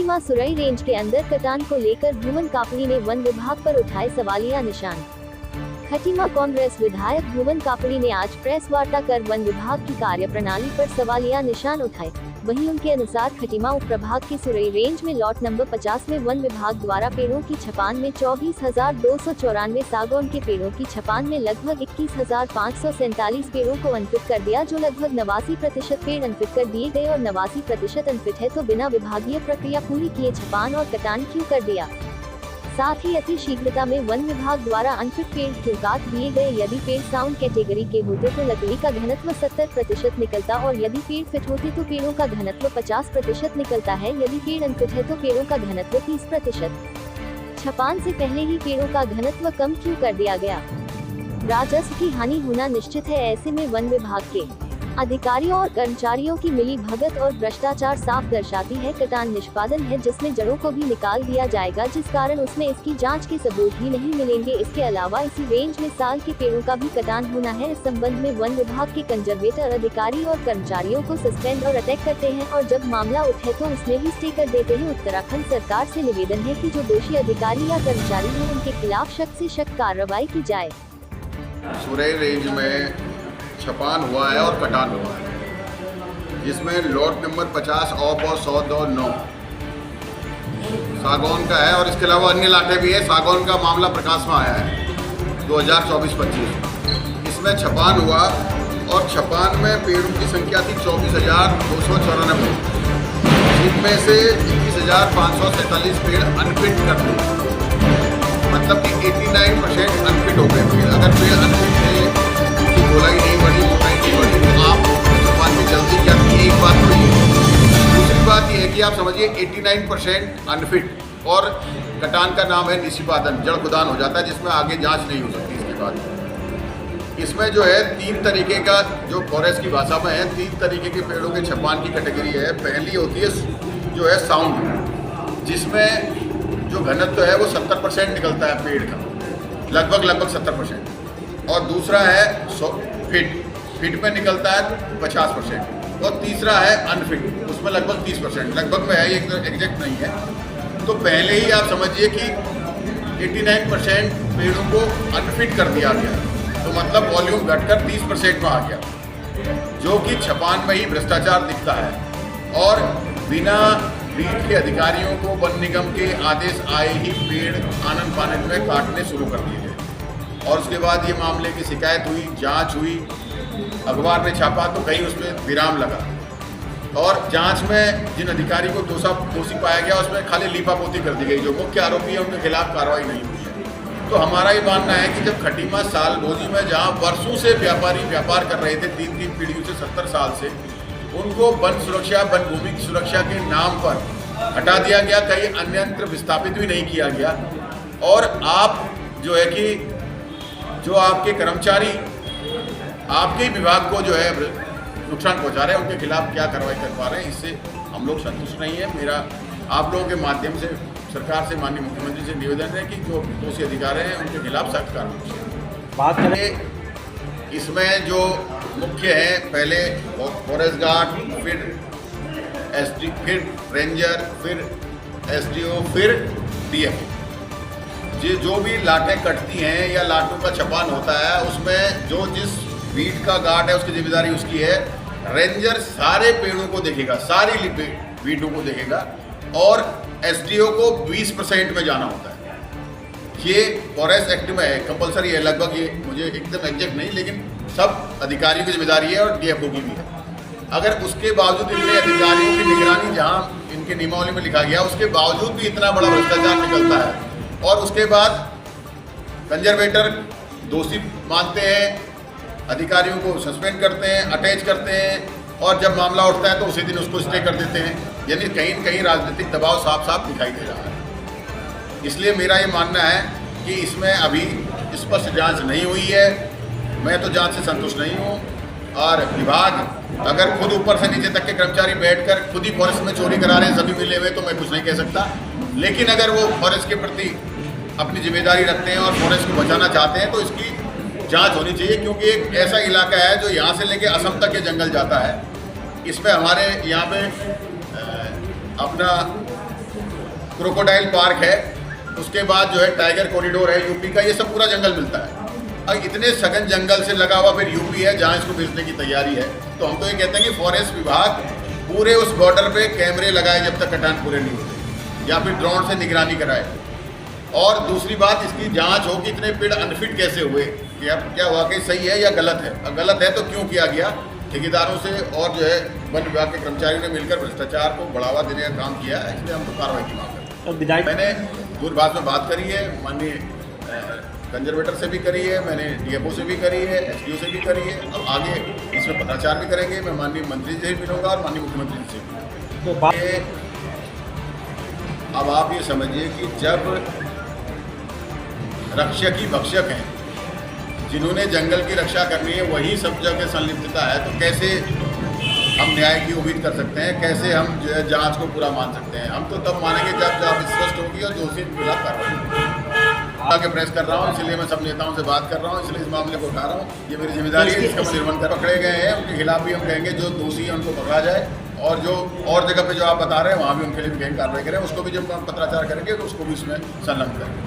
Khatima Surai range के अंदर कटान को लेकर भुवन कापड़ी ने वन विभाग पर उठाए सवालिया निशान। खटीमा कांग्रेस विधायक भुवन कापड़ी ने आज प्रेस वार्ता कर वन विभाग की कार्यप्रणाली पर सवालिया निशान उठाए। वहीं उनके अनुसार खटीमा उप प्रभाग की सुरई रेंज में लॉट नंबर 50 में वन विभाग द्वारा पेड़ों की छपान में 24,294 सागौन के पेड़ों की छपान में लगभग 21,547 पेड़ों को अनफिट कर दिया, जो लगभग 89% पेड़ अनफिट कर दिए गए और 89% अनफिट है तो बिना विभागीय प्रक्रिया पूरी किए छपान और कटान क्यों कर दिया। साथ ही अति शीघ्रता में वन विभाग द्वारा अनफिट पेड़ क्यों काट दिए गए। यदि पेड़ साउंड कैटेगरी के होते तो लकड़ी का घनत्व 70% निकलता और यदि पेड़ फिट होते तो पेड़ों का घनत्व 50% निकलता है। यदि पेड़ अनफिट है तो पेड़ों का घनत्व 30%। छपान से पहले ही पेड़ों का घनत्व कम क्यों कर दिया गया। राजस्व की हानि होना निश्चित है। ऐसे में वन विभाग के अधिकारियों और कर्मचारियों की मिली भगत और भ्रष्टाचार साफ दर्शाती है। कटान निष्पादन है जिसमें जड़ों को भी निकाल दिया जाएगा, जिस कारण उसमें इसकी जांच के सबूत भी नहीं मिलेंगे। इसके अलावा इसी रेंज में साल के पेड़ों का भी कटान होना है। इस संबंध में वन विभाग के कंजर्वेटर अधिकारी और कर्मचारियों को सस्पेंड और अटैक करते हैं और जब मामला उठे तो उसमें भी स्टे कर देते हैं। उत्तराखंड सरकार से निवेदन है कि जो दोषी अधिकारी या कर्मचारी हैं उनके खिलाफ सख्त से सख्त कार्रवाई की जाए। सुरई रेंज में छपान हुआ है और कटान हुआ है, जिसमें लॉट नंबर 50 ऑफ और 100-9 सागौन का है और इसके अलावा अन्य लाटे भी है। सागौन का मामला प्रकाश में आया है 2024-25। इसमें छपान हुआ और छपान में पेड़ों की संख्या थी 24,294, जिनमें से 21,547 पेड़ अनफिट कर दिए, मतलब कि 89% अनफिट हो गए पेड़। अगर पेड़ अनफिट थे, गोलाई नहीं बढ़ी, मोटाई नहीं बढ़ी, तो आप छपान में जल्दी जाती है। एक बात तो ये। दूसरी बात ये है कि आप समझिए 89% अनफिट और कटान का नाम है निष्पादन, जड़ खुदान हो जाता है, जिसमें आगे जांच नहीं हो सकती। इसके बाद इसमें जो है 3 तरीके का, जो फॉरेस्ट की भाषा में है, 3 तरीके के पेड़ों के छपान की कैटेगरी है। पहली होती है जो है साउंड, जिसमें जो घनत्व है वो 70% निकलता है पेड़ का, लगभग 70%। और दूसरा है फिट में निकलता है 50%। और तीसरा है अनफिट, उसमें लगभग 30%, लगभग में है, ये एग्जैक्ट नहीं है। तो पहले ही आप समझिए कि 89% पेड़ों को अनफिट कर दिया गया, तो मतलब वॉल्यूम घटकर 30% में आ गया, जो कि छपान में ही भ्रष्टाचार दिखता है। और बिना बीट के अधिकारियों को वन निगम के आदेश आए ही पेड़ आनन फानन में काटने शुरू कर दिए गए। और उसके बाद ये मामले की शिकायत हुई, जांच हुई, अखबार में छापा तो कहीं उसमें विराम लगा। और जांच में जिन अधिकारी को दोषी पाया गया उसमें खाली लीपापोती कर दी गई। जो मुख्य आरोपी है उनके खिलाफ कार्रवाई नहीं हुई है। तो हमारा ये मानना है कि जब खटीमा सालभोजी में जहाँ वर्षों से व्यापारी व्यापार कर रहे थे, 3 पीढ़ियों से 70 साल से, उनको वन सुरक्षा, वन भूमि की सुरक्षा के नाम पर हटा दिया गया, कहीं अन्यत्र विस्थापित भी नहीं किया गया। और आप जो है कि जो आपके कर्मचारी आपके विभाग को जो है नुकसान पहुंचा रहे हैं, उनके खिलाफ क्या कार्रवाई कर पा रहे हैं, इससे हम लोग संतुष्ट नहीं है। मेरा आप लोगों के माध्यम से सरकार से, माननीय मुख्यमंत्री से निवेदन है कि जो दोषी अधिकारी हैं उनके खिलाफ सख्त कार्रवाई। बात करें इसमें जो मुख्य है, पहले फॉरेस्ट गार्ड, फिर एसडी, फिर रेंजर, फिर एसडीओ, फिर डीएफओ। जो भी लाटें कटती हैं या लाटों का छपान होता है, उसमें जो जिस बीट का गार्ड है उसकी जिम्मेदारी उसकी है। रेंजर सारे पेड़ों को देखेगा, सारी बीटों को देखेगा, और एसडीओ को 20% में जाना होता है। ये फॉरेस्ट एक्ट में है, कंपलसरी है लगभग। ये मुझे एकदम एग्जैक्ट नहीं, लेकिन सब अधिकारियों की जिम्मेदारी है और डीएफओ की भी है। अगर उसके बावजूद इतने अधिकारियों की निगरानी जहाँ इनके नियमावली में लिखा गया, उसके बावजूद भी इतना बड़ा भ्रष्टाचार निकलता है, और उसके बाद कंजर्वेटर दोषी मानते हैं, अधिकारियों को सस्पेंड करते हैं, अटैच करते हैं, और जब मामला उठता है तो उसी दिन उसको स्टे कर देते हैं। यानी कहीं न कहीं राजनीतिक दबाव साफ साफ दिखाई दे रहा है। इसलिए मेरा ये मानना है कि इसमें अभी स्पष्ट जांच नहीं हुई है। मैं तो जांच से संतुष्ट नहीं हूँ। और विभाग अगर खुद ऊपर से नीचे तक के कर्मचारी बैठकर खुद ही फॉरेस्ट में चोरी करा रहे हैं सभी मिले हुए, तो मैं कुछ नहीं कह सकता। लेकिन अगर वो फॉरेस्ट के प्रति अपनी जिम्मेदारी रखते हैं और फॉरेस्ट को बचाना चाहते हैं, तो इसकी जांच होनी चाहिए, क्योंकि एक ऐसा इलाका है जो यहाँ से लेके असम तक ये जंगल जाता है। इसमें हमारे यहाँ पे अपना क्रोकोडाइल पार्क है, उसके बाद जो है टाइगर कॉरिडोर है यूपी का, ये सब पूरा जंगल मिलता है। अब इतने सघन जंगल से लगा हुआ फिर यूपी है जहाँ इसको बेचने की तैयारी है। तो हम तो ये कहते हैं कि फॉरेस्ट विभाग पूरे उस बॉर्डर पे कैमरे लगाए जब तक कटान पूरे नहीं होते, या फिर ड्रोन से निगरानी कराए। और दूसरी बात, इसकी जांच हो कि इतने पेड़ अनफिट कैसे हुए, कि अब क्या वाकई सही है या गलत है, और गलत है तो क्यों किया गया। ठेकेदारों से और जो है वन विभाग के कर्मचारियों ने मिलकर भ्रष्टाचार को बढ़ावा देने का काम किया है, इसलिए हम तो कार्रवाई की मांग करते हैं। मैंने दूरभाष में बात करी है, माननीय कंजर्वेटर से भी करी है, मैंने डीएफओ से भी करी है, एसडीओ से भी करी है। अब आगे इसमें पत्राचार भी करेंगे। मैं माननीय मंत्री से भी मिलूंगा और माननीय मुख्यमंत्री से भी। अब आप ये समझिए कि जब रक्षक ही भक्षक हैं, जिन्होंने जंगल की रक्षा करनी है वही सब जगह संलिप्तता है, तो कैसे हम न्याय की उम्मीद कर सकते हैं, कैसे हम जो है जांच को पूरा मान सकते हैं। हम तो तब मानेंगे जब जांच स्पष्ट होगी और दोषी के खिलाफ कार्रवाई। आगे प्रेस कर रहा हूँ, इसलिए मैं सब नेताओं से बात कर रहा हूँ, इसलिए इस मामले को उठा रहा हूँ। ये मेरी जिम्मेदारी है, इसका मैं निर्वहन कर। पकड़े गए हैं उनके खिलाफ भी हम कहेंगे, जो दोषी है उनको पकड़ा जाए, और जो और जगह पे जो आप बता रहे हैं वहाँ भी उनके लिए भी कहीं कार्रवाई करें। उसको भी जब हम पत्राचार करेंगे तो उसको भी इसमें संलग्न करें।